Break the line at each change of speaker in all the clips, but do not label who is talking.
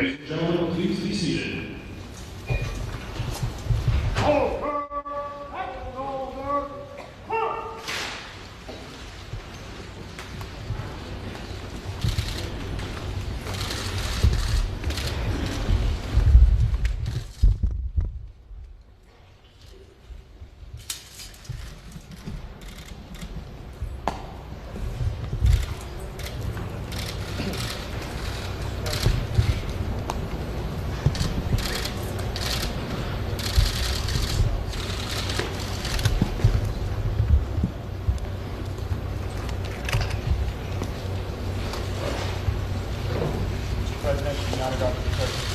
Ladies and gentlemen, please be seated.
President of the United Armed Forces.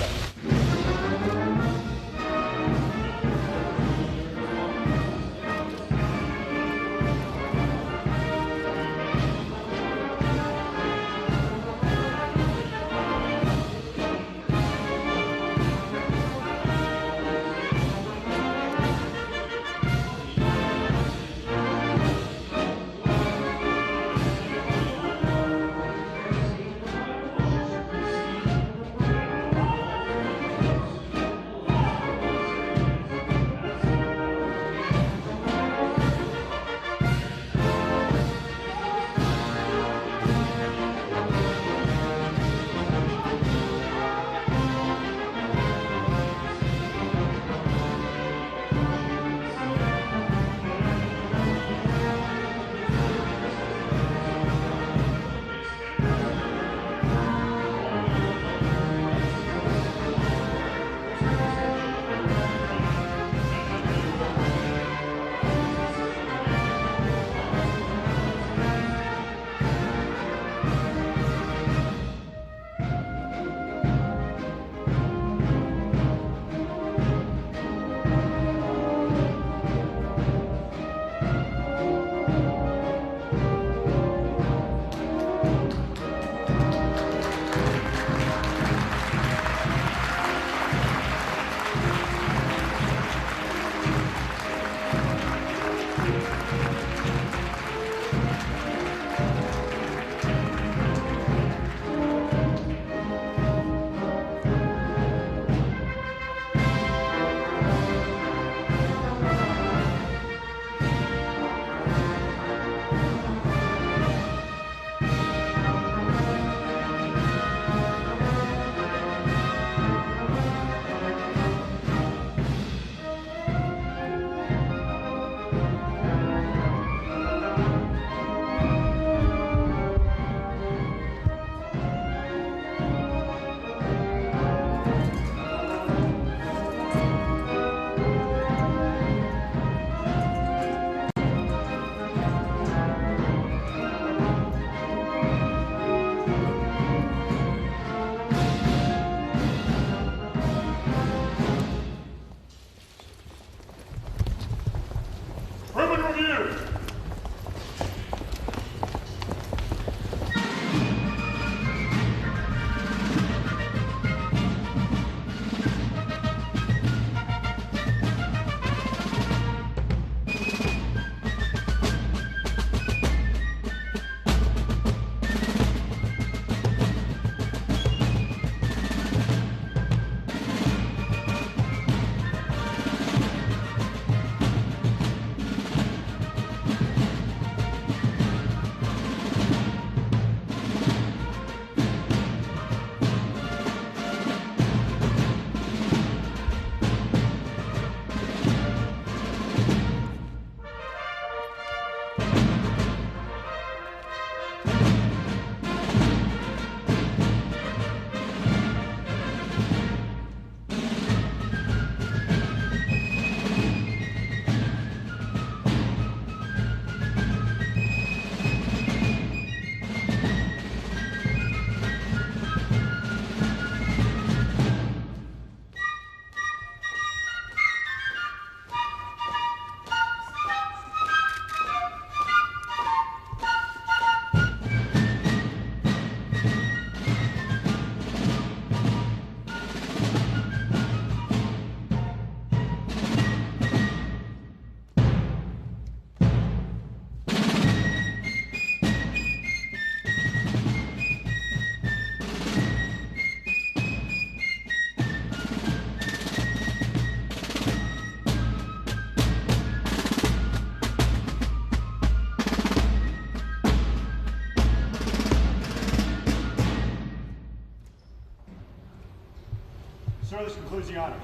Sir, this concludes the honors.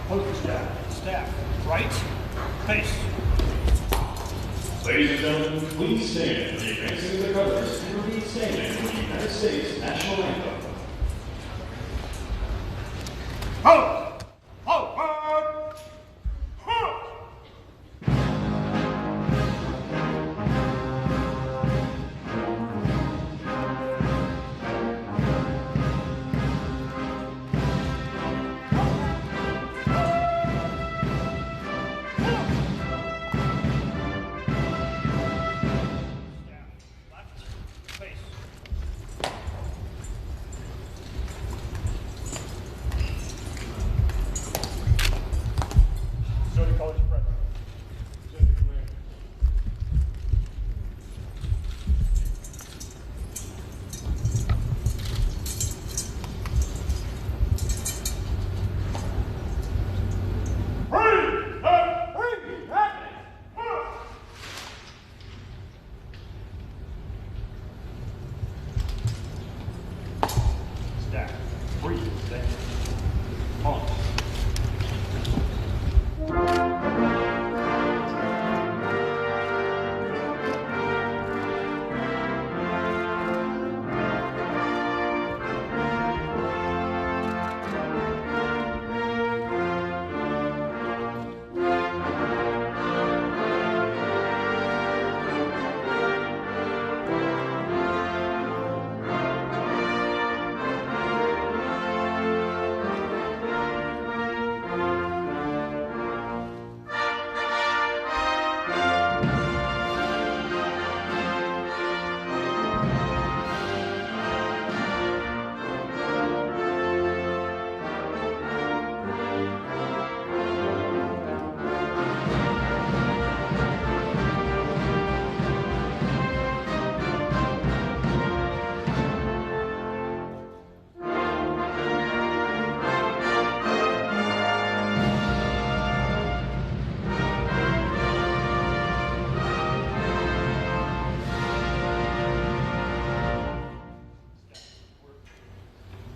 Post staff. Staff. Right. Face.
Ladies and gentlemen, please stand for the advancing of the colors and remain standing for the United States national anthem.
Ho! Ho! Ho! Ho!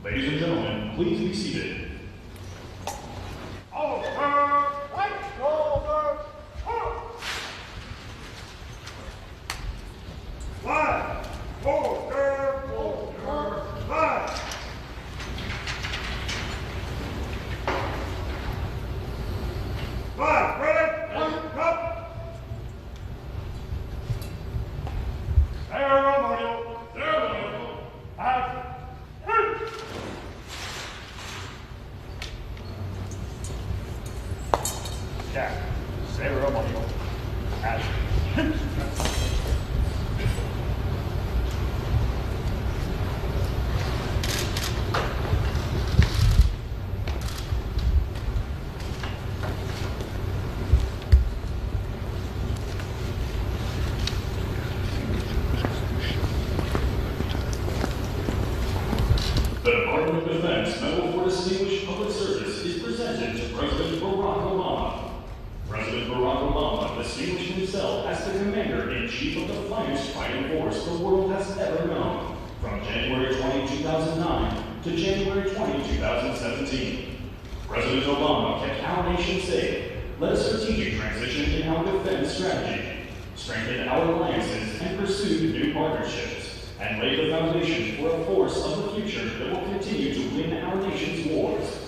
Ladies and gentlemen, please be seated.
Over! Right shoulder! Up! Line! Shoulder! Shoulder! Line! Line! Ready? Up! Ceremonial! Ceremonial! Action! Jack, ceremonial, action.
The Department of Defense Medal for Distinguished Public Service is presented to President Barack Obama. President Barack Obama distinguished himself as the Commander-in-Chief of the finest fighting force the world has ever known, from January 20, 2009 to January 20, 2017. President Obama kept our nation safe, led a strategic transition in our defense strategy, strengthened our alliances and pursued new partnerships, and laid the foundation for a force of the future that will continue to win our nation's wars.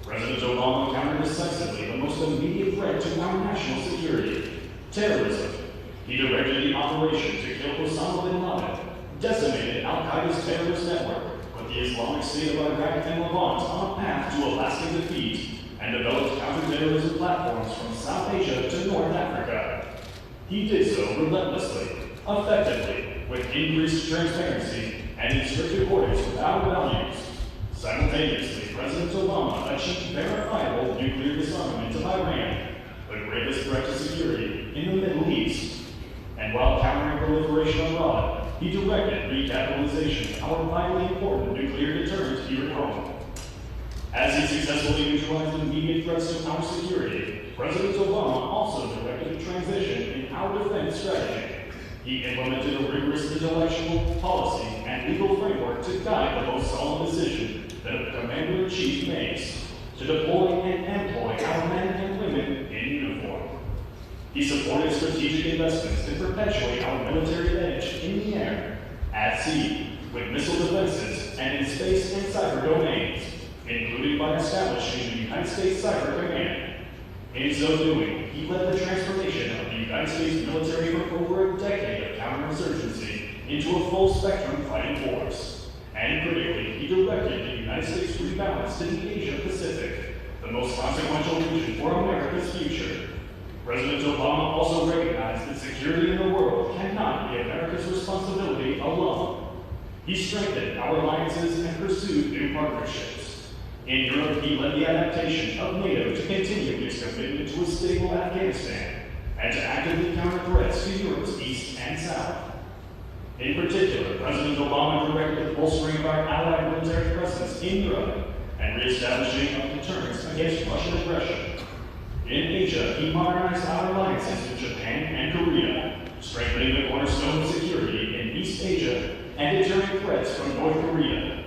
President Obama countered decisively the most immediate threat to our national security, terrorism. He directed the operation to kill Osama bin Laden, decimated al-Qaeda's terrorist network, put the Islamic State of Iraq and Levant on a path to a lasting defeat, and developed counterterrorism platforms from South Asia to North Africa. He did so relentlessly, effectively, with increased transparency and in strict accordance with our values. Simultaneously, President Obama achieved verifiable nuclear disarmament of Iran, the greatest threat to security in the Middle East. And while countering proliferation abroad, he directed recapitalization, our vitally important nuclear deterrent here at home. As he successfully neutralized immediate threats to our security, President Obama also directed a transition in our defense strategy. He implemented a rigorous intellectual, policy, to deploy and employ our men and women in uniform. He supported strategic investments to perpetuate our military edge in the air, at sea, with missile defenses, and in space and cyber domains, including by establishing the United States Cyber Command. In so doing, he led the transformation of the United States military from over a decade of counterinsurgency into a full-spectrum fighting force. And critically, he directed the United States rebalance to the Asia-Pacific, the most consequential region for America's future. President Obama also recognized that security in the world cannot be America's responsibility alone. He strengthened our alliances and pursued new partnerships. In Europe, he led the adaptation of NATO to continue its commitment to a stable Afghanistan and to actively counter threats to Europe's east and south. In particular, President Obama directed the bolstering of our allied military presence in Europe and reestablishing of deterrence against Russian aggression. In Asia, he modernized our alliances with Japan and Korea, strengthening the cornerstone of security in East Asia and deterring threats from North Korea.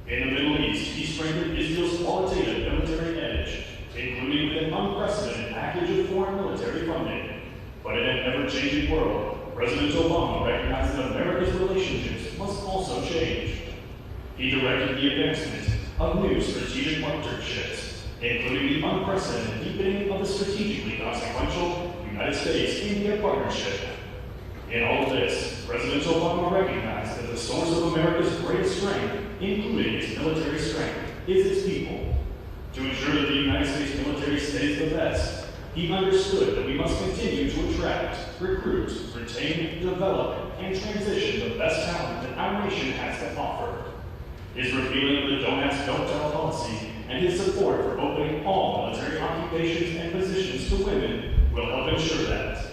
In the Middle East, he strengthened Israel's qualitative military edge, including with an unprecedented package of foreign military funding. But in an ever-changing world, President Obama recognized that America's relationships must also change. He directed the advancement of new strategic partnerships, including the unprecedented deepening of the strategically consequential United States-India partnership. In all of this, President Obama recognized that the source of America's greatest strength, including its military strength, is its people. To ensure that the United States military stays the best, he understood that we must continue to attract, recruit, retain, develop, and transition the best talent that our nation has to offer. His repealing of the Don't Ask, Don't Tell policy and his support for opening all military occupations and positions to women will help ensure that.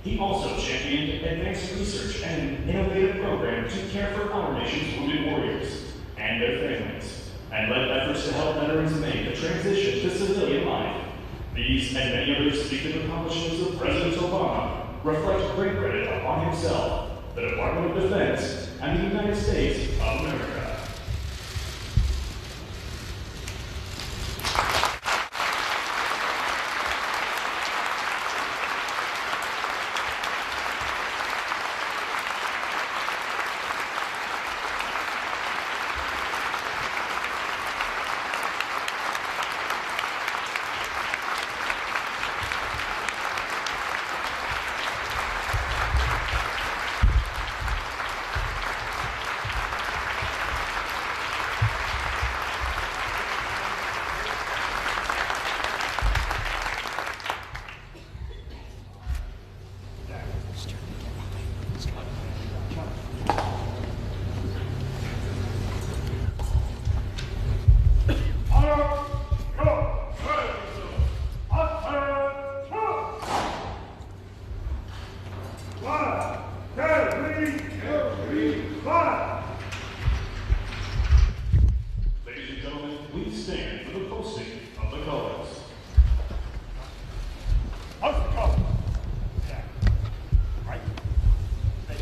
He also championed advanced research and an innovative program to care for our nation's wounded warriors and their families, and led efforts to help veterans make the transition to civilian life. These and many other distinctive accomplishments of President Obama reflect great credit upon himself, the Department of Defense, and the United States of America. Ladies and gentlemen, please stand for the posting of the colors.
Host the color. Jack. Right. Face.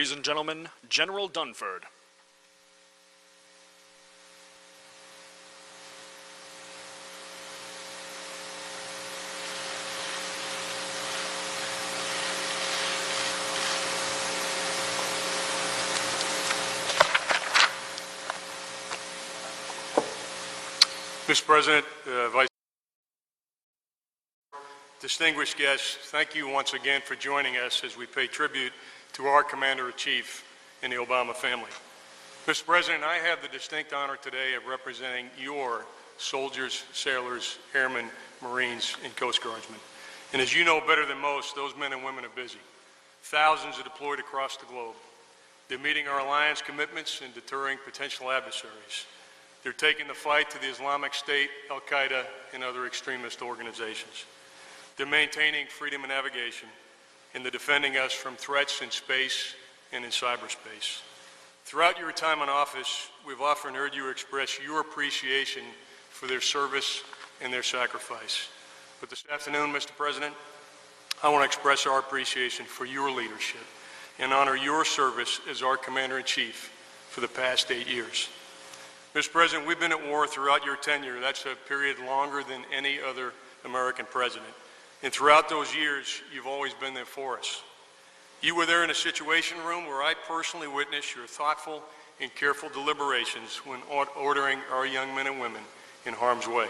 Ladies and gentlemen, General Dunford.
Mr. President, Vice distinguished guests, thank you once again for joining us as we pay tribute to our Commander-in-Chief and the Obama family. Mr. President, I have the distinct honor today of representing your soldiers, sailors, airmen, Marines, and Coast Guardsmen. And as you know better than most, those men and women are busy. Thousands are deployed across the globe. They're meeting our alliance commitments and deterring potential adversaries. They're taking the fight to the Islamic State, Al-Qaeda, and other extremist organizations. They're maintaining freedom of navigation, and they're defending us from threats in space and in cyberspace. Throughout your time in office, we've often heard you express your appreciation for their service and their sacrifice. But this afternoon, Mr. President, I want to express our appreciation for your leadership and honor your service as our Commander-in-Chief for the past 8 years. Mr. President, we've been at war throughout your tenure. That's a period longer than any other American president. And throughout those years, you've always been there for us. You were there in a situation room where I personally witnessed your thoughtful and careful deliberations when ordering our young men and women in harm's way.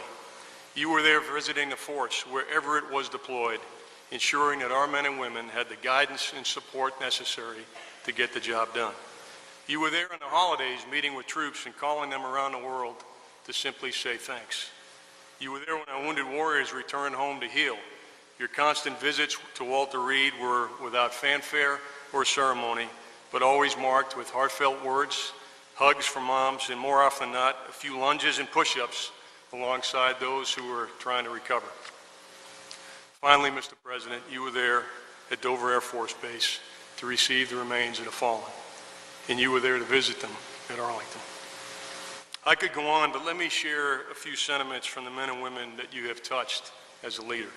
You were there visiting the force wherever it was deployed, ensuring that our men and women had the guidance and support necessary to get the job done. You were there in the holidays meeting with troops and calling them around the world to simply say thanks. You were there when our wounded warriors returned home to heal. Your constant visits to Walter Reed were without fanfare or ceremony, but always marked with heartfelt words, hugs from moms, and more often than not, a few lunges and push-ups alongside those who were trying to recover. Finally, Mr. President, you were there at Dover Air Force Base to receive the remains of the fallen, and you were there to visit them at Arlington. I could go on, but let me share a few sentiments from the men and women that you have touched as a leader.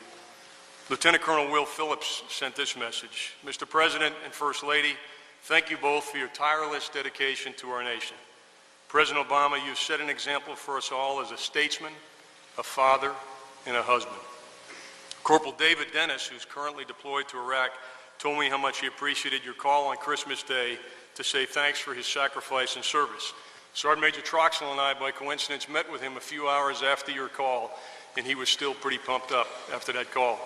Lieutenant Colonel Will Phillips sent this message. Mr. President and First Lady, thank you both for your tireless dedication to our nation. President Obama, you've set an example for us all as a statesman, a father, and a husband. Corporal David Dennis, who's currently deployed to Iraq, told me how much he appreciated your call on Christmas Day to say thanks for his sacrifice and service. Sergeant Major Troxell and I, by coincidence, met with him a few hours after your call, and he was still pretty pumped up after that call.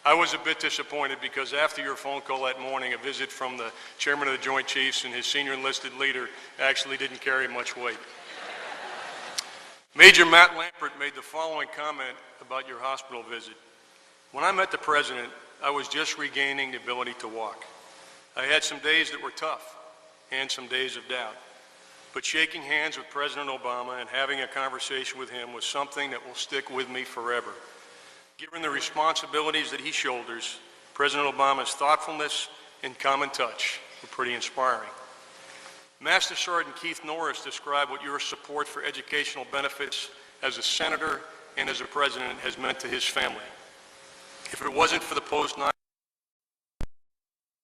I was a bit disappointed because after your phone call that morning, a visit from the Chairman of the Joint Chiefs and his senior enlisted leader actually didn't carry much weight. Major Matt Lampert made the following comment about your hospital visit. When I met the President, I was just regaining the ability to walk. I had some days that were tough and some days of doubt. But shaking hands with President Obama and having a conversation with him was something that will stick with me forever. Given the responsibilities that he shoulders, President Obama's thoughtfulness and common touch were pretty inspiring. Master Sergeant Keith Norris described what your support for educational benefits as a senator and as a president has meant to his family. If it wasn't for the post-9/11,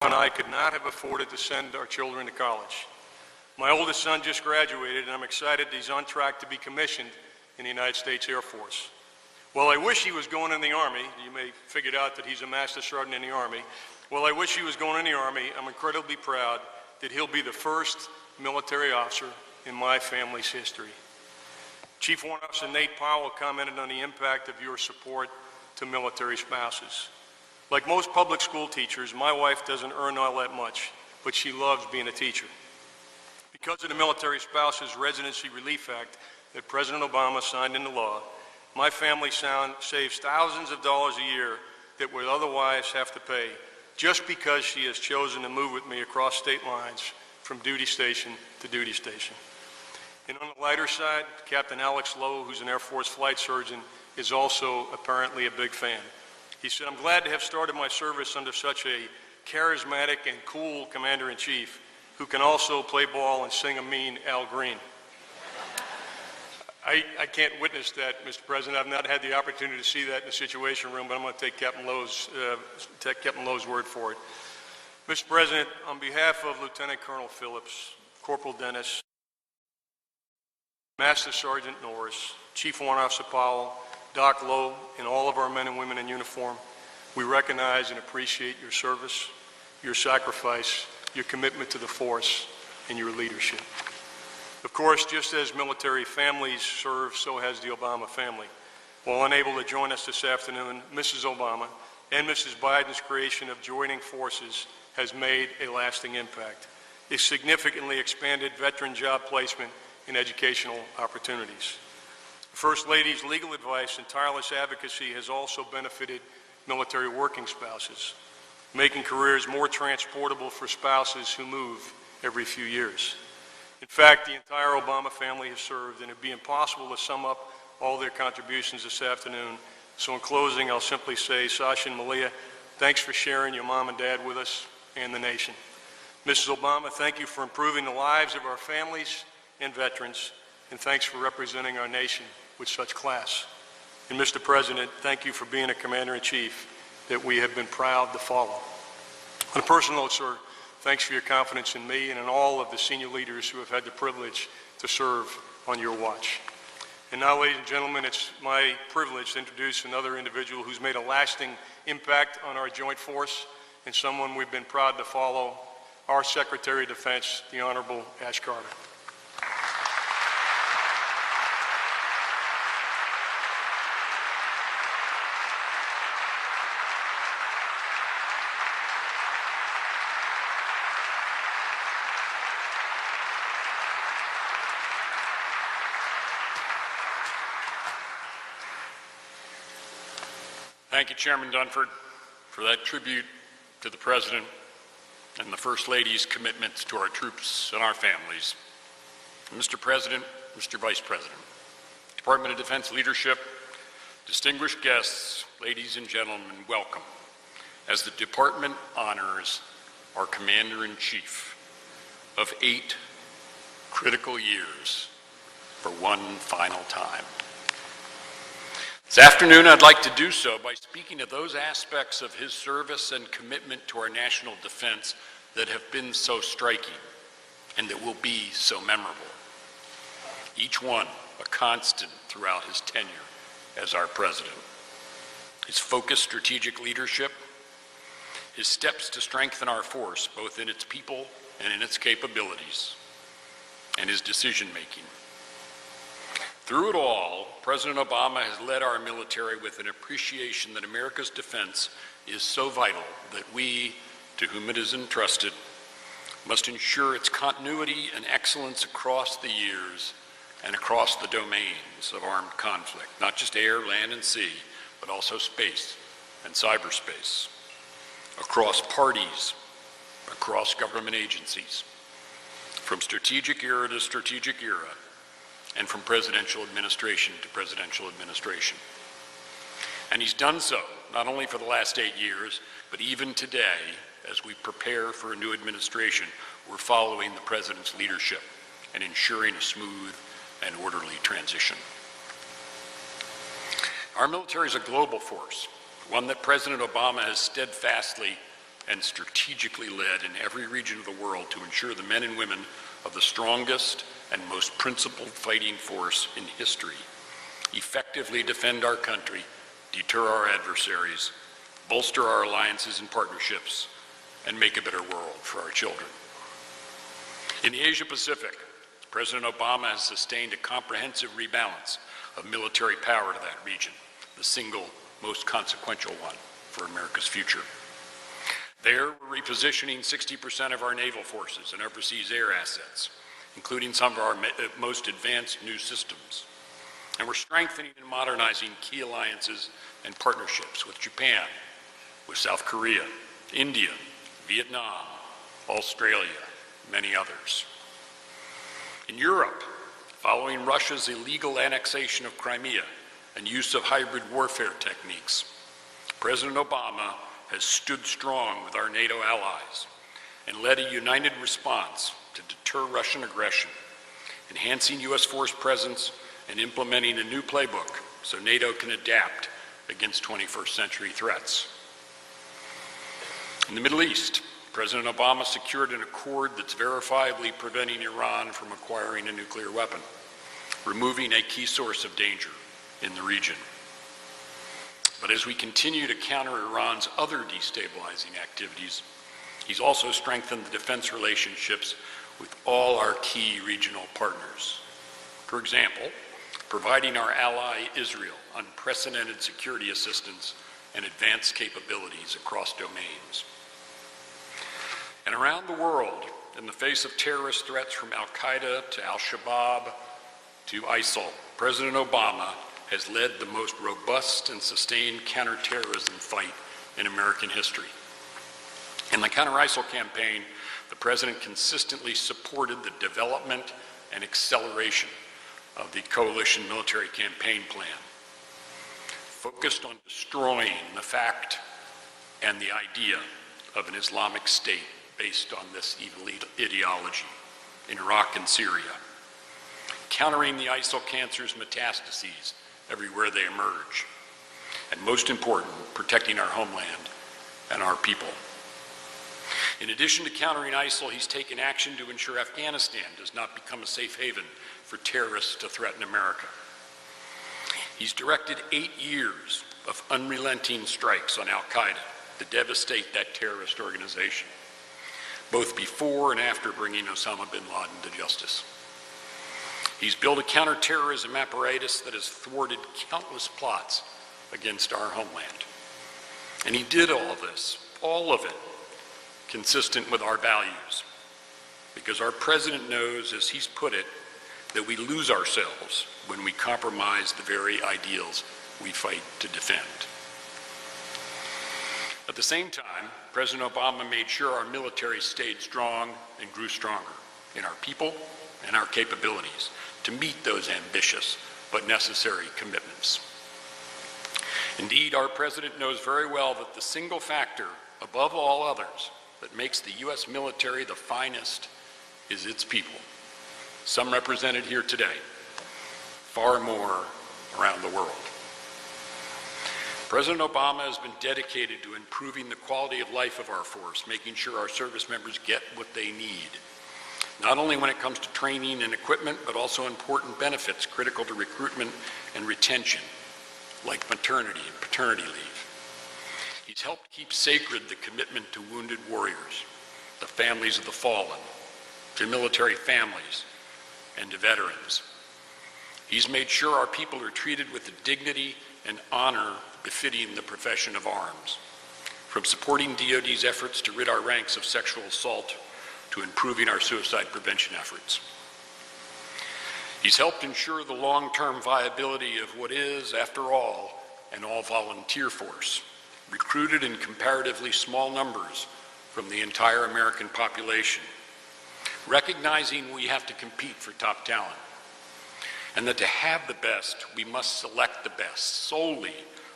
I could not have afforded to send our children to college. My oldest son just graduated, and I'm excited that he's on track to be commissioned in the United States Air Force. While I wish he was going in the Army, you may have figured out that he's a Master Sergeant in the Army. While I wish he was going in the Army, I'm incredibly proud that he'll be the first military officer in my family's history. Chief Warrant Officer Nate Powell commented on the impact of your support to military spouses. Like most public school teachers, my wife doesn't earn all that much, but she loves being a teacher. Because of the Military Spouses Residency Relief Act that President Obama signed into law, my family saves thousands of dollars a year that would otherwise have to pay just because she has chosen to move with me across state lines from duty station to duty station. And on the lighter side, Captain Alex Lowe, who's an Air Force flight surgeon, is also apparently a big fan. He said, I'm glad to have started my service under such a charismatic and cool Commander-in-Chief who can also play ball and sing a mean Al Green. I can't witness that, Mr. President. I've not had the opportunity to see that in the Situation Room, but I'm going to take Captain Lowe's word for it. Mr. President, on behalf of Lieutenant Colonel Phillips, Corporal Dennis, Master Sergeant Norris, Chief Warrant Officer Powell, Doc Lowe, and all of our men and women in uniform, we recognize and appreciate your service, your sacrifice, your commitment to the force, and your leadership. Of course, just as military families serve, so has the Obama family. While unable to join us this afternoon, Mrs. Obama and Mrs. Biden's creation of joining forces has made a lasting impact. It significantly expanded veteran job placement and educational opportunities. The First Lady's legal advice and tireless advocacy has also benefited military working spouses, making careers more transportable for spouses who move every few years. In fact, the entire Obama family has served, and it'd be impossible to sum up all their contributions this afternoon. So in closing, I'll simply say, Sasha and Malia, thanks for sharing your mom and dad with us and the nation. Mrs. Obama, thank you for improving the lives of our families and veterans, and thanks for representing our nation with such class. And Mr. President, thank you for being a Commander-in-Chief that we have been proud to follow. On a personal note, sir, thanks for your confidence in me and in all of the senior leaders who have had the privilege to serve on your watch. And now, ladies and gentlemen, it's my privilege to introduce another individual who's made a lasting impact on our joint force and someone we've been proud to follow, our Secretary of Defense, the Honorable Ash Carter.
Thank you, Chairman Dunford, for that tribute to the President and the First Lady's commitments to our troops and our families. Mr. President, Mr. Vice President, Department of Defense leadership, distinguished guests, ladies and gentlemen, welcome as the Department honors our Commander-in-Chief of 8 critical years for one final time. This afternoon, I'd like to do so by speaking of those aspects of his service and commitment to our national defense that have been so striking and that will be so memorable. Each one a constant throughout his tenure as our President. His focused strategic leadership, his steps to strengthen our force, both in its people and in its capabilities, and his decision-making. Through it all, President Obama has led our military with an appreciation that America's defense is so vital that we, to whom it is entrusted, must ensure its continuity and excellence across the years and across the domains of armed conflict, not just air, land, and sea, but also space and cyberspace, across parties, across government agencies, from strategic era to strategic era, and from presidential administration to presidential administration. And he's done so, not only for the last 8 years, but even today, as we prepare for a new administration, we're following the President's leadership and ensuring a smooth and orderly transition. Our military is a global force, one that President Obama has steadfastly and strategically led in every region of the world to ensure the men and women of the strongest and most principled fighting force in history effectively defend our country, deter our adversaries, bolster our alliances and partnerships, and make a better world for our children. In the Asia-Pacific, President Obama has sustained a comprehensive rebalance of military power to that region, the single most consequential one for America's future. There, we're repositioning 60% of our naval forces and overseas air assets, including some of our most advanced new systems. And we're strengthening and modernizing key alliances and partnerships with Japan, with South Korea, India, Vietnam, Australia, many others. In Europe, following Russia's illegal annexation of Crimea and use of hybrid warfare techniques, President Obama has stood strong with our NATO allies and led a united response to deter Russian aggression, enhancing U.S. force presence and implementing a new playbook so NATO can adapt against 21st century threats. In the Middle East, President Obama secured an accord that's verifiably preventing Iran from acquiring a nuclear weapon, removing a key source of danger in the region. But as we continue to counter Iran's other destabilizing activities, he's also strengthened the defense relationships with all our key regional partners. For example, providing our ally Israel unprecedented security assistance and advanced capabilities across domains. And around the world, in the face of terrorist threats from Al-Qaeda to Al-Shabaab to ISIL, President Obama has led the most robust and sustained counterterrorism fight in American history. In the counter-ISIL campaign, the President consistently supported the development and acceleration of the coalition military campaign plan, focused on destroying the fact and the idea of an Islamic State based on this evil ideology in Iraq and Syria, countering the ISIL cancer's metastases everywhere they emerge, and most important, protecting our homeland and our people. In addition to countering ISIL, he's taken action to ensure Afghanistan does not become a safe haven for terrorists to threaten America. He's directed 8 years of unrelenting strikes on Al-Qaeda to devastate that terrorist organization, both before and after bringing Osama bin Laden to justice. He's built a counterterrorism apparatus that has thwarted countless plots against our homeland. And he did all of it, consistent with our values, because our president knows, as he's put it, that we lose ourselves when we compromise the very ideals we fight to defend. At the same time, President Obama made sure our military stayed strong and grew stronger in our people and our capabilities to meet those ambitious but necessary commitments. Indeed, our president knows very well that the single factor above all others that makes the U.S. military the finest is its people, some represented here today, far more around the world. President Obama has been dedicated to improving the quality of life of our force, making sure our service members get what they need, not only when it comes to training and equipment, but also important benefits critical to recruitment and retention, like maternity and paternity leave. He's helped keep sacred the commitment to wounded warriors, the families of the fallen, to military families, and to veterans. He's made sure our people are treated with the dignity and honor befitting the profession of arms, from supporting DoD's efforts to rid our ranks of sexual assault to improving our suicide prevention efforts. He's helped ensure the long-term viability of what is, after all, an all-volunteer force, recruited in comparatively small numbers from the entire American population, recognizing we have to compete for top talent, and that to have the best, we must select the best solely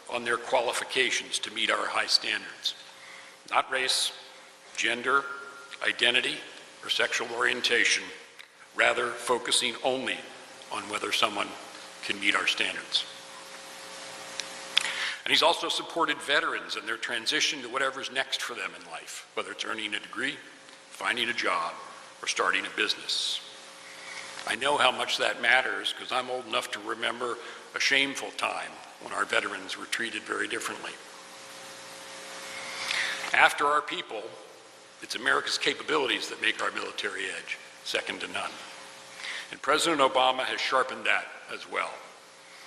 on their qualifications to meet our high standards, not race, gender, identity, or sexual orientation, rather focusing only on whether someone can meet our standards. And he's also supported veterans in their transition to whatever's next for them in life, whether it's earning a degree, finding a job, or starting a business. I know how much that matters because I'm old enough to remember a shameful time when our veterans were treated very differently. After our people, it's America's capabilities that make our military edge second to none. And President Obama has sharpened that as well.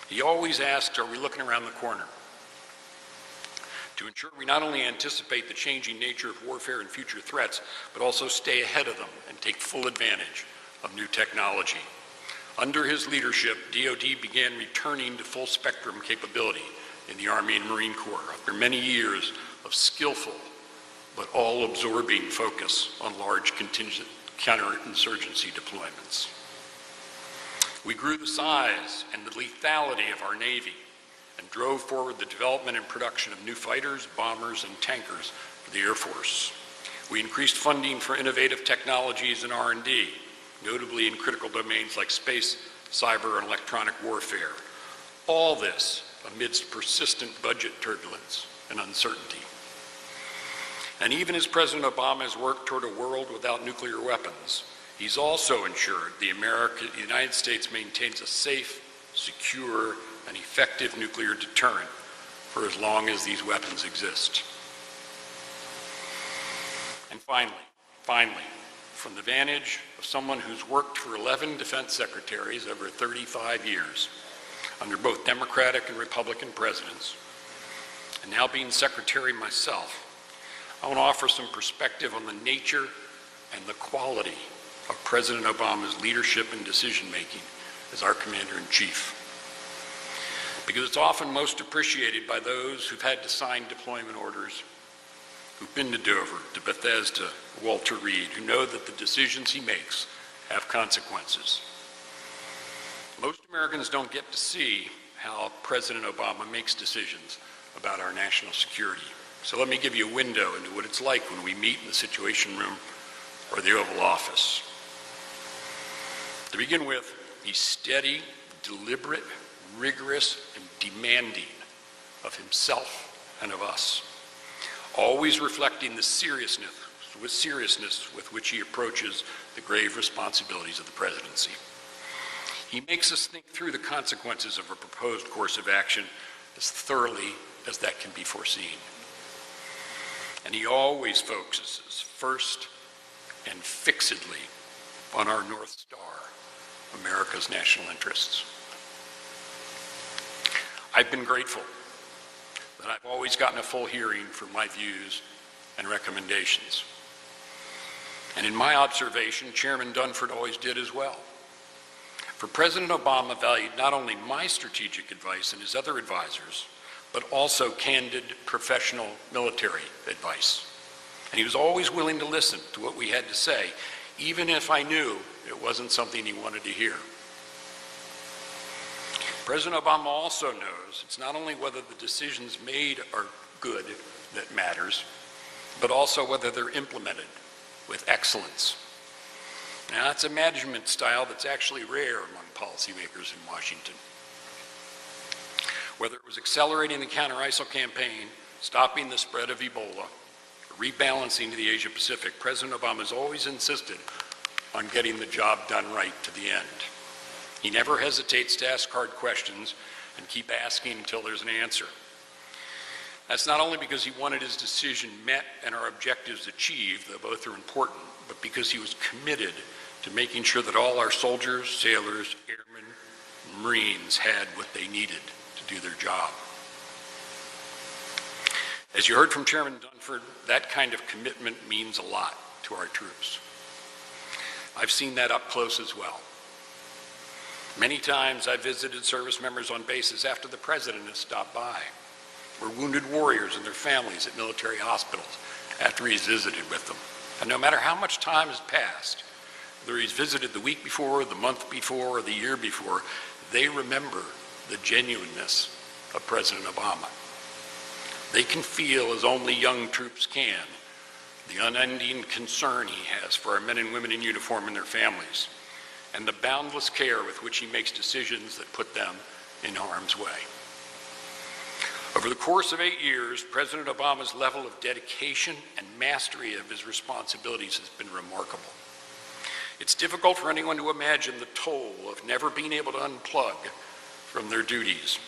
He always asks, are we looking around the corner? To ensure we not only anticipate the changing nature of warfare and future threats, but also stay ahead of them and take full advantage of new technology. Under his leadership, DoD began returning to full spectrum capability in the Army and Marine Corps after many years of skillful but all-absorbing focus on large contingent counterinsurgency deployments. We grew the size and the lethality of our Navy and drove forward the development and production of new fighters, bombers, and tankers for the Air Force. We increased funding for innovative technologies and R&D, notably in critical domains like space, cyber, and electronic warfare. All this amidst persistent budget turbulence and uncertainty. And even as President Obama has worked toward a world without nuclear weapons, he's also ensured the United States maintains a safe, secure, and effective nuclear deterrent for as long as these weapons exist. And finally, from the vantage of someone who's worked for 11 defense secretaries over 35 years, under both Democratic and Republican presidents, and now being secretary myself, I want to offer some perspective on the nature and the quality of President Obama's leadership and decision-making as our Commander-in-Chief. Because it's often most appreciated by those who've had to sign deployment orders, who've been to Dover, to Bethesda, Walter Reed, who know that the decisions he makes have consequences. Most Americans don't get to see how President Obama makes decisions about our national security. So let me give you a window into what it's like when we meet in the Situation Room or the Oval Office. To begin with, he's steady, deliberate, rigorous, and demanding of himself and of us, always reflecting the seriousness with which he approaches the grave responsibilities of the presidency. He makes us think through the consequences of a proposed course of action as thoroughly as that can be foreseen. And he always focuses first and fixedly on our North Star, America's national interests. I've been grateful that I've always gotten a full hearing for my views and recommendations. And in my observation, Chairman Dunford always did as well. For President Obama valued not only my strategic advice and his other advisors, but also candid professional military advice. And he was always willing to listen to what we had to say, even if I knew it wasn't something he wanted to hear. President Obama also knows it's not only whether the decisions made are good that matters, but also whether they're implemented with excellence. Now, that's a management style that's actually rare among policymakers in Washington. Whether it was accelerating the counter-ISIL campaign, stopping the spread of Ebola, or rebalancing to the Asia-Pacific, President Obama has always insisted on getting the job done right to the end. He never hesitates to ask hard questions and keep asking until there's an answer. That's not only because he wanted his decision met and our objectives achieved, though both are important, but because he was committed to making sure that all our soldiers, sailors, airmen, Marines had what they needed to do their job. As you heard from Chairman Dunford, that kind of commitment means a lot to our troops. I've seen that up close as well. Many times I've visited service members on bases after the president has stopped by, or wounded warriors and their families at military hospitals after he's visited with them. And no matter how much time has passed, whether he's visited the week before, the month before, or the year before, they remember the genuineness of President Obama. They can feel, as only young troops can, the unending concern he has for our men and women in uniform and their families, and the boundless care with which he makes decisions that put them in harm's way. Over the course of 8 years, President Obama's level of dedication and mastery of his responsibilities has been remarkable. It's difficult for anyone to imagine the toll of never being able to unplug from their duties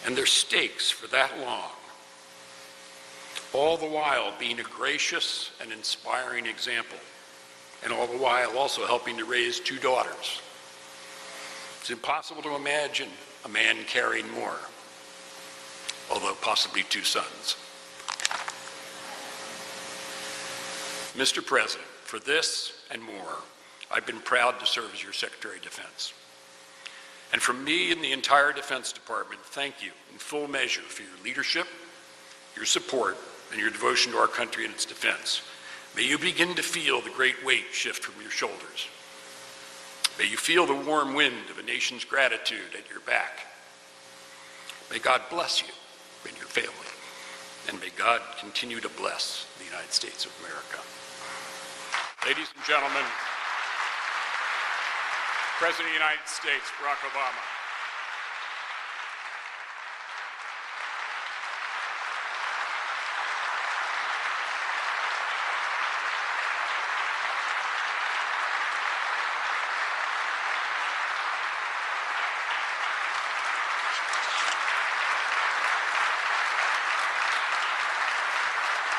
and their stakes for that long, all the while being a gracious and inspiring example, and all the while also helping to raise 2 daughters. It's impossible to imagine a man carrying more, although possibly 2 sons. Mr. President, for this and more, I've been proud to serve as your Secretary of Defense. And from me and the entire Defense Department, thank you in full measure for your leadership, your support, and your devotion to our country and its defense. May you begin to feel the great weight shift from your shoulders. May you feel the warm wind of a nation's gratitude at your back. May God bless you and your family, and may God continue to bless the United States of America. Ladies and gentlemen, President of the United States, Barack Obama.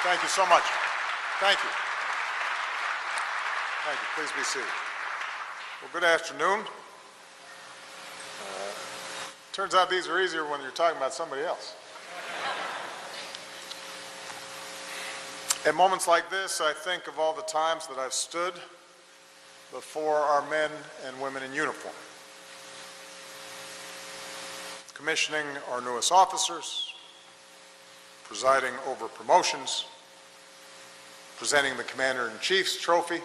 Thank you so much. Thank you. Thank you. Please be seated. Well, good afternoon. Turns out these are easier when you're talking about somebody else. At moments like this, I think of all the times that I've stood before our men and women in uniform, commissioning our newest officers, presiding over promotions, presenting the Commander-in-Chief's trophy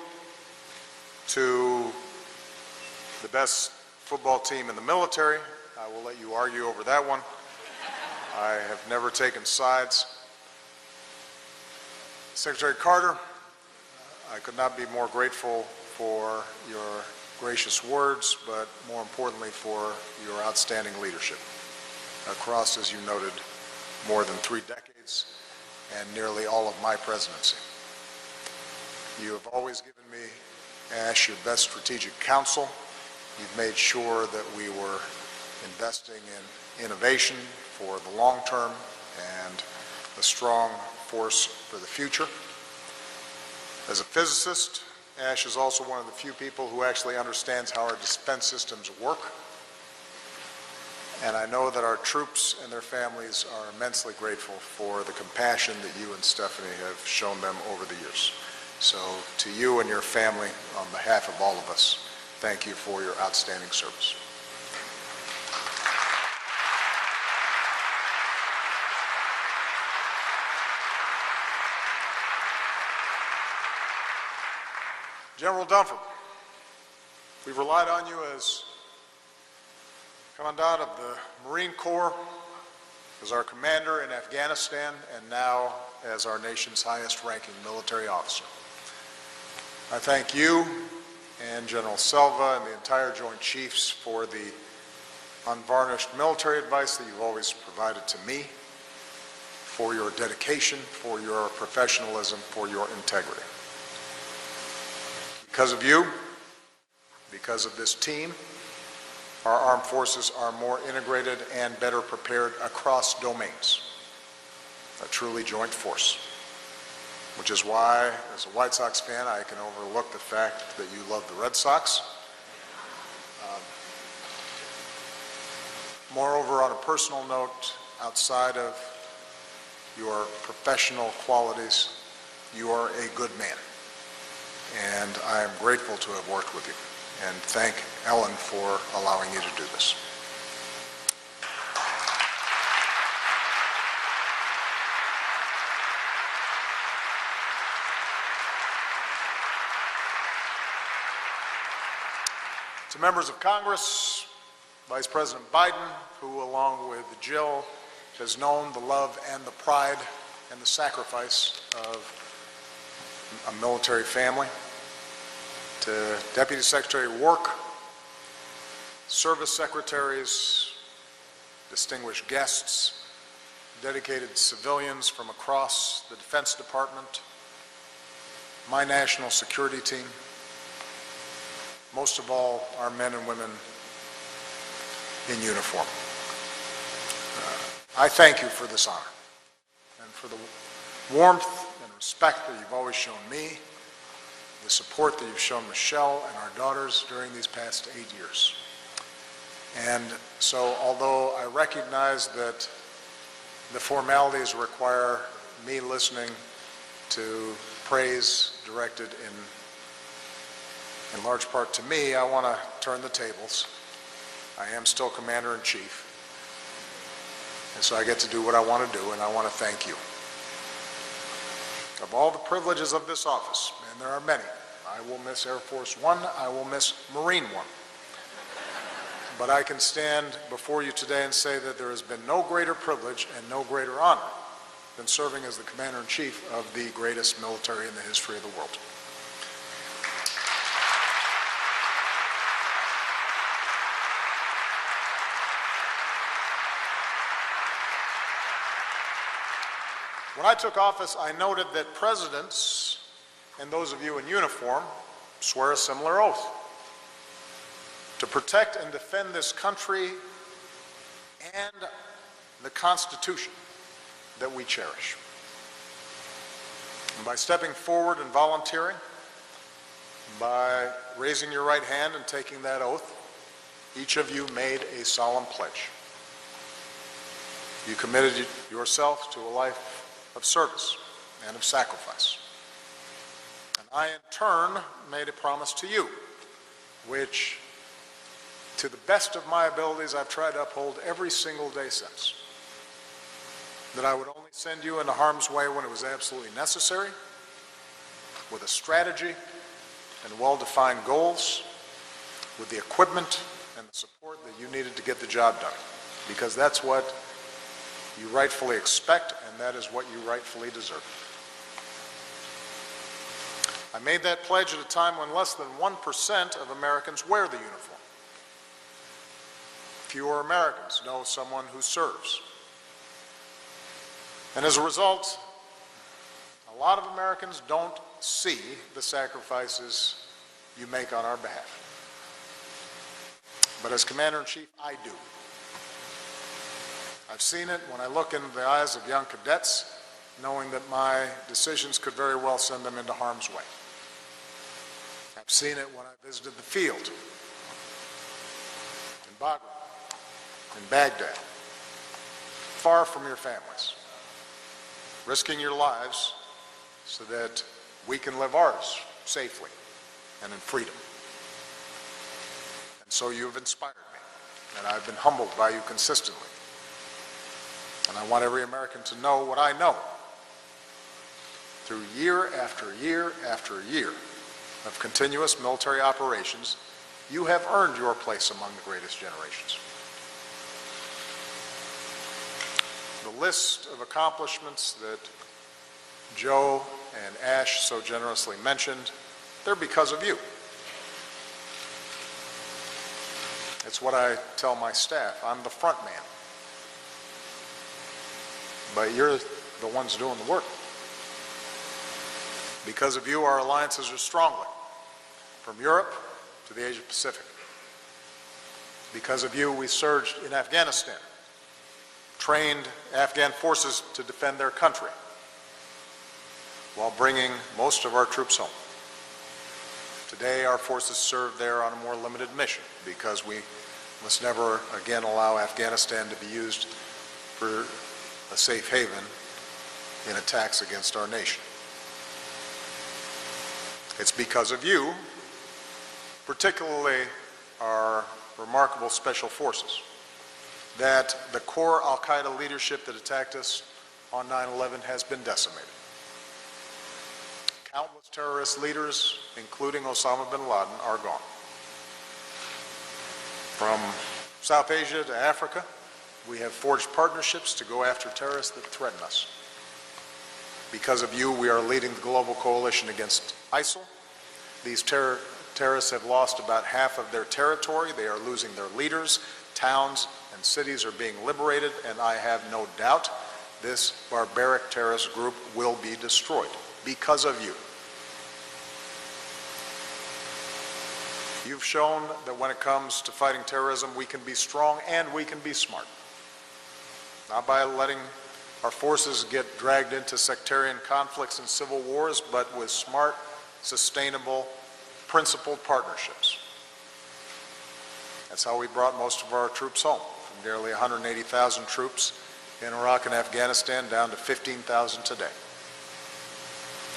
to the best football team in the military. I will let you argue over that one. I have never taken sides. Secretary Carter, I could not be more grateful for your gracious words, but more importantly for your outstanding leadership across, as you noted, more than 3 decades and nearly all of my presidency. You have always given me, Ash, your best strategic counsel. You've made sure that we were investing in innovation for the long term and a strong force for the future. As a physicist, Ash is also one of the few people who actually understands how our defense systems work. And I know that our troops and their families are immensely grateful for the compassion that you and Stephanie have shown them over the years. So to you and your family, on behalf of all of us, thank you for your outstanding service. General Dunford, we've relied on you as Commandant of the Marine Corps, as our commander in Afghanistan, and now as our nation's highest-ranking military officer. I thank you and General Selva and the entire Joint Chiefs for the unvarnished military advice that you've always provided to me, for your dedication, for your professionalism, for your integrity. Because of you, because of this team, our armed forces are more integrated and better prepared across domains. A truly joint force. Which is why, as a White Sox fan, I can overlook the fact that you love the Red Sox. Moreover, on a personal note, outside of your professional qualities, you are a good man. And I am grateful to have worked with you, and thank Ellen for allowing you to do this. To members of Congress, Vice President Biden, who along with Jill has known the love and the pride and the sacrifice of a military family, to Deputy Secretary Work, service secretaries, distinguished guests, dedicated civilians from across the Defense Department, my national security team, most of all, our men and women in uniform. I thank you for this honor and for the warmth and respect that you've always shown me, the support that you've shown Michelle and our daughters during these past 8 years. And so, although I recognize that the formalities require me listening to praise directed in large part to me, I want to turn the tables. I am still Commander-in-Chief, and so I get to do what I want to do, and I want to thank you. Of all the privileges of this office, and there are many, I will miss Air Force One, I will miss Marine One. But I can stand before you today and say that there has been no greater privilege and no greater honor than serving as the Commander-in-Chief of the greatest military in the history of the world. When I took office, I noted that presidents and those of you in uniform swear a similar oath to protect and defend this country and the Constitution that we cherish. And by stepping forward and volunteering, by raising your right hand and taking that oath, each of you made a solemn pledge. You committed yourself to a life of service and of sacrifice. And I, in turn, made a promise to you, which, to the best of my abilities, I've tried to uphold every single day since. That I would only send you into harm's way when it was absolutely necessary, with a strategy and well-defined goals, with the equipment and the support that you needed to get the job done. Because that's what you rightfully expect, and that is what you rightfully deserve. I made that pledge at a time when less than 1% of Americans wear the uniform. Fewer Americans know someone who serves. And as a result, a lot of Americans don't see the sacrifices you make on our behalf. But as Commander-in-Chief, I do. I've seen it when I look into the eyes of young cadets, knowing that my decisions could very well send them into harm's way. I've seen it when I visited the field, in Bagram, in Baghdad, far from your families, risking your lives so that we can live ours safely and in freedom. And so you have inspired me, and I've been humbled by you consistently. And I want every American to know what I know. Through year after year after year of continuous military operations, you have earned your place among the greatest generations. The list of accomplishments that Joe and Ash so generously mentioned, they're because of you. It's what I tell my staff. I'm the front man. But you're the ones doing the work. Because of you, our alliances are stronger, from Europe to the Asia Pacific. Because of you, we surged in Afghanistan, trained Afghan forces to defend their country, while bringing most of our troops home. Today, our forces serve there on a more limited mission, because we must never again allow Afghanistan to be used for a safe haven in attacks against our nation. It's because of you, particularly our remarkable special forces, that the core al-Qaeda leadership that attacked us on 9/11 has been decimated. Countless terrorist leaders, including Osama bin Laden, are gone. From South Asia to Africa, we have forged partnerships to go after terrorists that threaten us. Because of you, we are leading the global coalition against ISIL. These terrorists have lost about half of their territory. They are losing their leaders. Towns and cities are being liberated, and I have no doubt this barbaric terrorist group will be destroyed because of you. You've shown that when it comes to fighting terrorism, we can be strong and we can be smart. Not by letting our forces get dragged into sectarian conflicts and civil wars, but with smart, sustainable, principled partnerships. That's how we brought most of our troops home, from nearly 180,000 troops in Iraq and Afghanistan down to 15,000 today.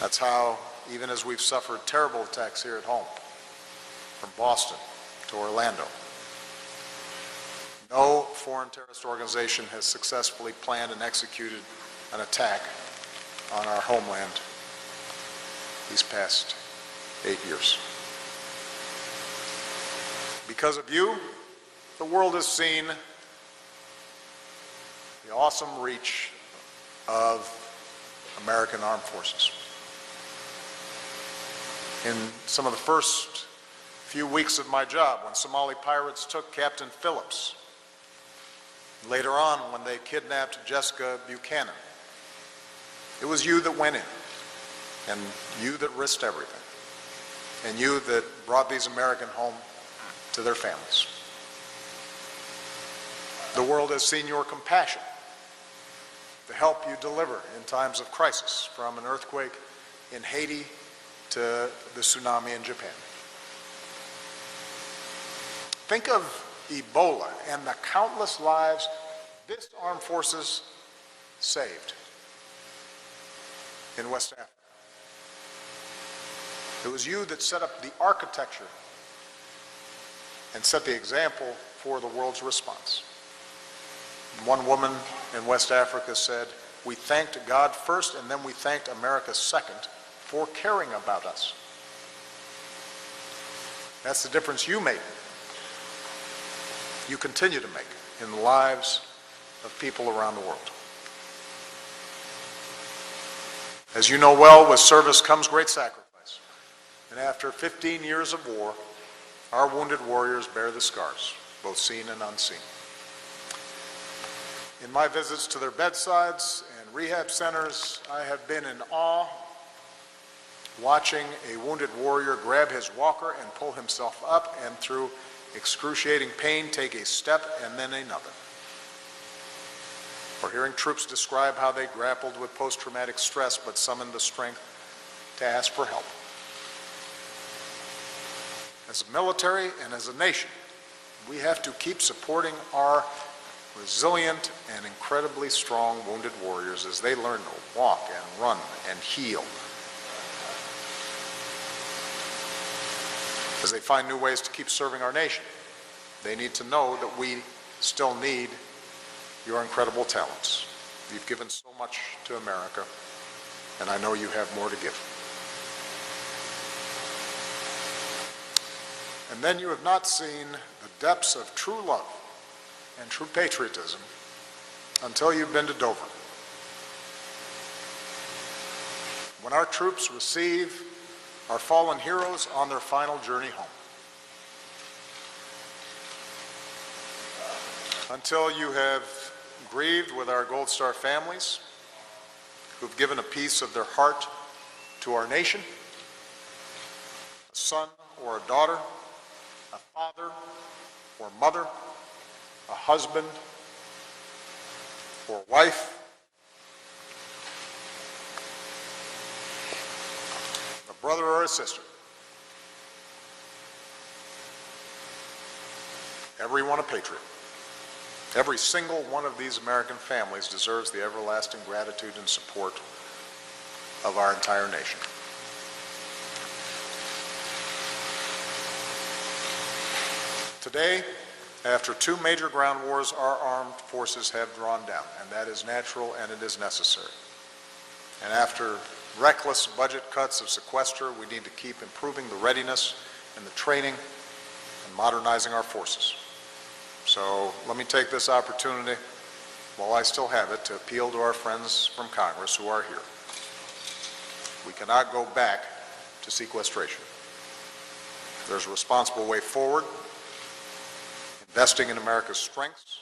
That's how, even as we've suffered terrible attacks here at home, from Boston to Orlando, no foreign terrorist organization has successfully planned and executed an attack on our homeland these past 8 years. Because of you, the world has seen the awesome reach of American armed forces. In some of the first few weeks of my job, when Somali pirates took Captain Phillips, later on when they kidnapped Jessica Buchanan, it was you that went in, and you that risked everything, and you that brought these Americans home to their families. The world has seen your compassion to help you deliver in times of crisis, from an earthquake in Haiti to the tsunami in Japan. Think of Ebola and the countless lives this armed forces saved in West Africa. It was you that set up the architecture and set the example for the world's response. One woman in West Africa said, "We thanked God first and then we thanked America second for caring about us." That's the difference you make, you continue to make in the lives of people around the world. As you know well, with service comes great sacrifice. And after 15 years of war, our wounded warriors bear the scars, both seen and unseen. In my visits to their bedsides and rehab centers, I have been in awe watching a wounded warrior grab his walker and pull himself up and through excruciating pain take a step and then another. Or hearing troops describe how they grappled with post-traumatic stress but summoned the strength to ask for help. As a military and as a nation, we have to keep supporting our resilient and incredibly strong wounded warriors as they learn to walk and run and heal. As they find new ways to keep serving our nation, they need to know that we still need your incredible talents. You've given so much to America, and I know you have more to give. And then you have not seen the depths of true love and true patriotism until you've been to Dover. When our troops receive our fallen heroes on their final journey home. Until you have grieved with our Gold Star families who've given a piece of their heart to our nation, a son or a daughter, a father or mother, a husband or wife, a brother or a sister. Everyone a patriot. Every single one of these American families deserves the everlasting gratitude and support of our entire nation. Today, after 2 major ground wars, our armed forces have drawn down, and that is natural and it is necessary. And after reckless budget cuts of sequester, we need to keep improving the readiness and the training and modernizing our forces. So let me take this opportunity, while I still have it, to appeal to our friends from Congress who are here. We cannot go back to sequestration. There's a responsible way forward, investing in America's strengths,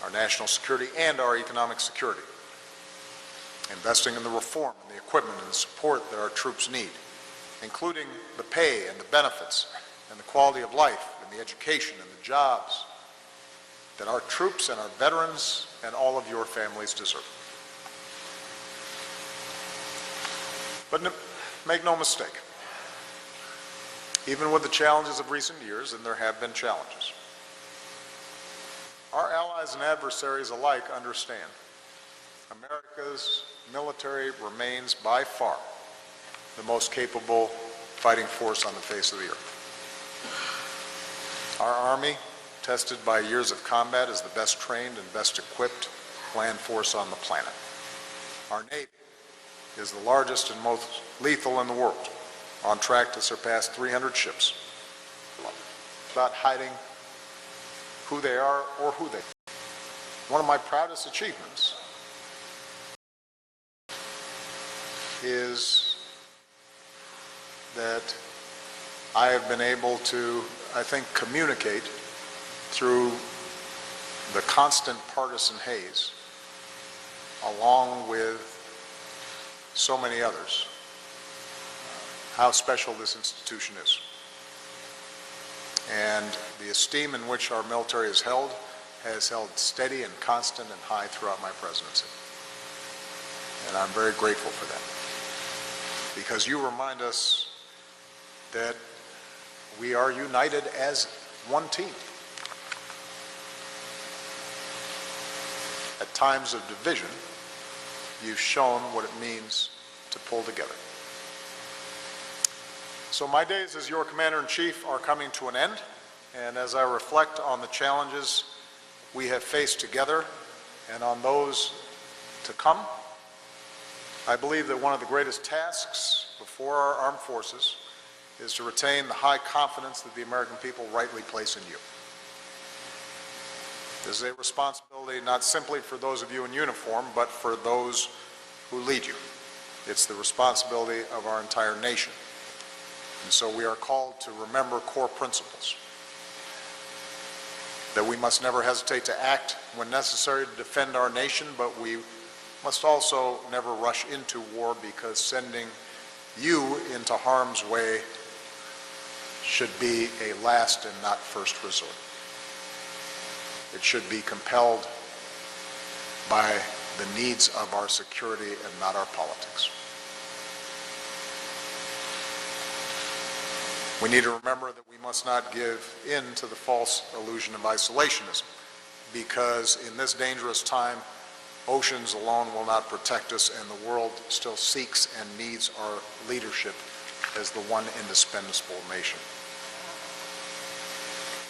our national security, and our economic security. Investing in the reform and the equipment and the support that our troops need, including the pay and the benefits and the quality of life and the education and the jobs that our troops and our veterans and all of your families deserve. But make no mistake, even with the challenges of recent years, and there have been challenges, our allies and adversaries alike understand America's military remains by far the most capable fighting force on the face of the earth. Our Army, tested by years of combat, is the best trained and best equipped land force on the planet. Our Navy is the largest and most lethal in the world, on track to surpass 300 ships, without hiding who they are or who they are. One of my proudest achievements is that I have been able to, I think, communicate through the constant partisan haze, along with so many others, how special this institution is. And the esteem in which our military is held has held steady and constant and high throughout my presidency. And I'm very grateful for that. because you remind us that we are united as one team. At times of division, you've shown what it means to pull together. So my days as your Commander-in-Chief are coming to an end, and as I reflect on the challenges we have faced together and on those to come, I believe that one of the greatest tasks before our armed forces is to retain the high confidence that the American people rightly place in you. This is a responsibility not simply for those of you in uniform, but for those who lead you. It's the responsibility of our entire nation. And so we are called to remember core principles. That we must never hesitate to act when necessary to defend our nation, but we must also never rush into war, because sending you into harm's way should be a last and not first resort. It should be compelled by the needs of our security and not our politics. We need to remember that we must not give in to the false illusion of isolationism, because in this dangerous time, oceans alone will not protect us, and the world still seeks and needs our leadership as the one indispensable nation.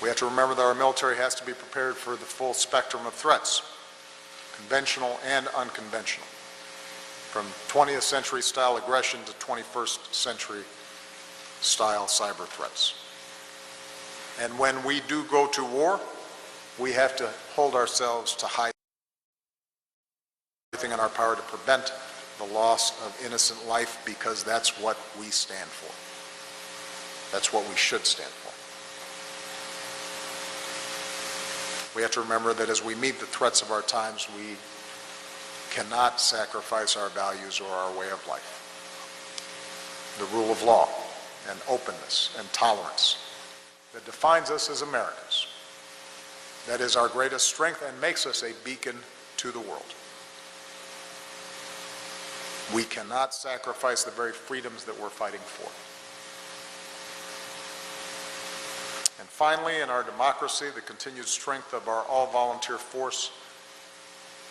We have to remember that our military has to be prepared for the full spectrum of threats, conventional and unconventional, from 20th century style aggression to 21st century style cyber threats. And when we do go to war, we have to hold ourselves to high everything in our power to prevent the loss of innocent life, because that's what we stand for. That's what we should stand for. We have to remember that as we meet the threats of our times, we cannot sacrifice our values or our way of life. The rule of law and openness and tolerance that defines us as Americans. That is our greatest strength and makes us a beacon to the world. We cannot sacrifice the very freedoms that we're fighting for. And finally, in our democracy, the continued strength of our all-volunteer force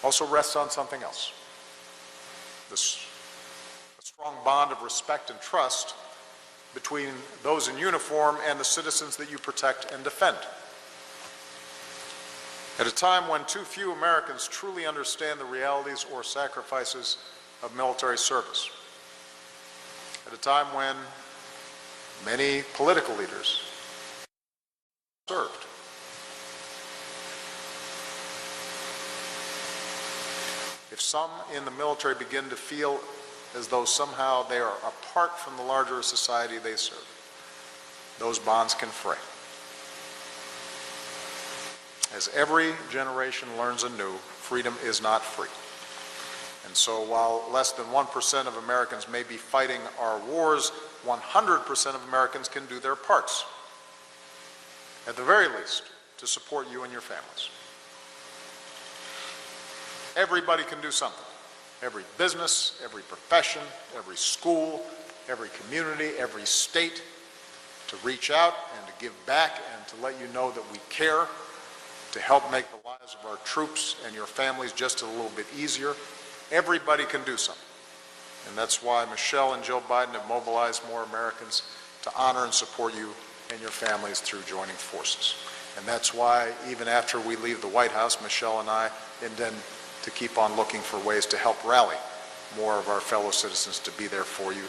also rests on something else. A strong bond of respect and trust between those in uniform and the citizens that you protect and defend. At a time when too few Americans truly understand the realities or sacrifices of military service. At a time when many political leaders served. If some in the military begin to feel as though somehow they are apart from the larger society they serve, those bonds can fray. As every generation learns anew, freedom is not free. And so while less than 1% of Americans may be fighting our wars, 100% of Americans can do their parts, at the very least, to support you and your families. Everybody can do something. Every business, every profession, every school, every community, every state, to reach out and to give back and to let you know that we care, to help make the lives of our troops and your families just a little bit easier. Everybody can do something. And that's why Michelle and Joe Biden have mobilized more Americans to honor and support you and your families through joining forces. And that's why, even after we leave the White House, Michelle and I intend to keep on looking for ways to help rally more of our fellow citizens to be there for you,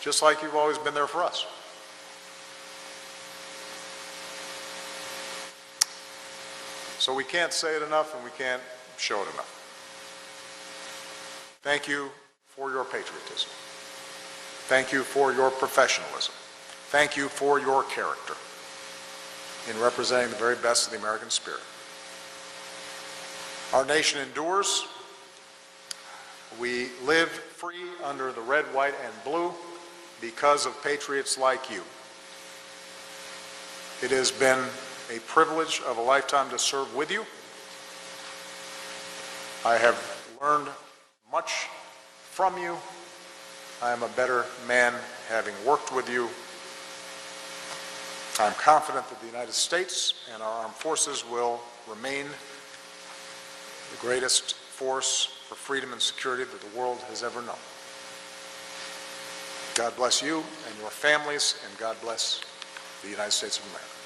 just like you've always been there for us. So we can't say it enough and we can't show it enough. Thank you for your patriotism. Thank you for your professionalism. Thank you for your character in representing the very best of the American spirit. Our nation endures. We live free under the red, white, and blue because of patriots like you. It has been a privilege of a lifetime to serve with you. I have learned much from you, I am a better man having worked with you. I am confident that the United States and our armed forces will remain the greatest force for freedom and security that the world has ever known. God bless you and your families, and God bless the United States of America.